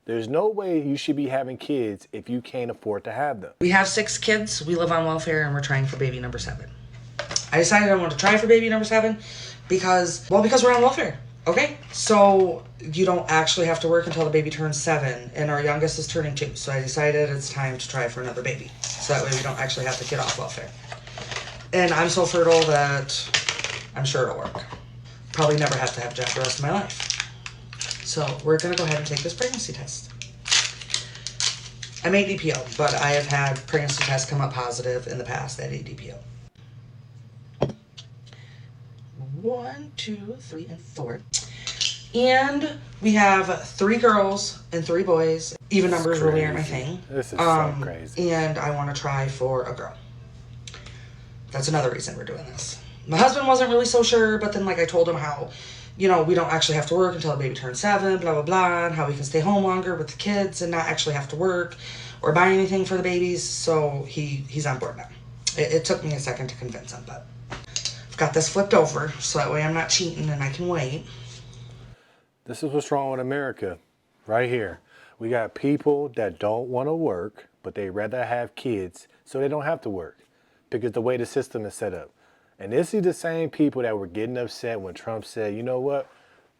There's no way you should be having kids if you can't afford to have them. We have 6 kids, we live on welfare, and we're trying for baby number 7. I decided I want to try for baby number 7 because we're on welfare. Okay, so you don't actually have to work until the baby turns 7, and our youngest is turning 2. So I decided it's time to try for another baby. So that way we don't actually have to get off welfare. And I'm so fertile that I'm sure it'll work. Probably never have to have a job the rest of my life. So we're gonna go ahead and take this pregnancy test. I'm ADPO, but I have had pregnancy tests come up positive in the past at ADPO. 1, 2, 3, and 4. And we have 3 girls and 3 boys. Even numbers really aren't my thing. This is so crazy. And I want to try for a girl. That's another reason we're doing this. My husband wasn't really so sure, but then I told him how, we don't actually have to work until the baby turns 7, blah, blah, blah, and how we can stay home longer with the kids and not actually have to work or buy anything for the babies. So he's on board now. It took me a second to convince him, but I've got this flipped over so that way I'm not cheating and I can wait. This is what's wrong with America right here. We got people that don't want to work, but they rather have kids so they don't have to work because the way the system is set up. And this is the same people that were getting upset when Trump said, you know what,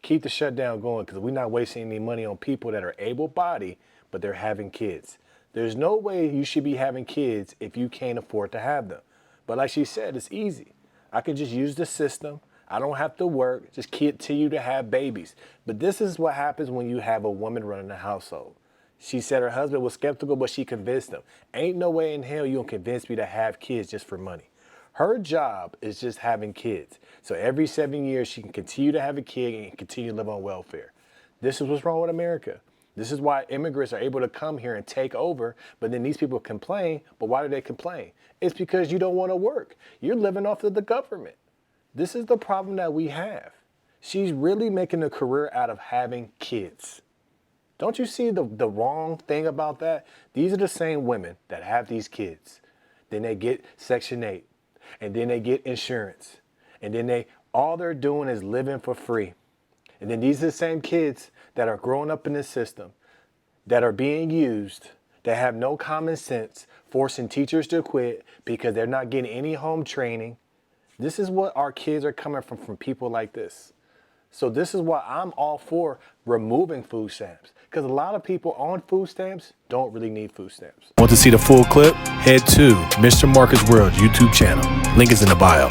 keep the shutdown going because we're not wasting any money on people that are able-bodied, but they're having kids. There's no way you should be having kids if you can't afford to have them. But like she said, it's easy. I can just use the system. I don't have to work, just continue to have babies. But this is what happens when you have a woman running the household. She said her husband was skeptical, but she convinced him. Ain't no way in hell you gonna convince me to have kids just for money. Her job is just having kids. So every 7 years, she can continue to have a kid and continue to live on welfare. This is what's wrong with America. This is why immigrants are able to come here and take over, but then these people complain. But why do they complain? It's because you don't want to work. You're living off of the government. This is the problem that we have. She's really making a career out of having kids. Don't you see the wrong thing about that? These are the same women that have these kids. Then they get Section 8. And then they get insurance. And then all they're doing is living for free. And then these are the same kids that are growing up in this system, that are being used, that have no common sense, forcing teachers to quit because they're not getting any home training. This is what our kids are coming from people like this. So this is why I'm all for removing food stamps, because a lot of people on food stamps don't really need food stamps. Want to see the full clip? Head to Mr. Marcus World YouTube channel. Link is in the bio.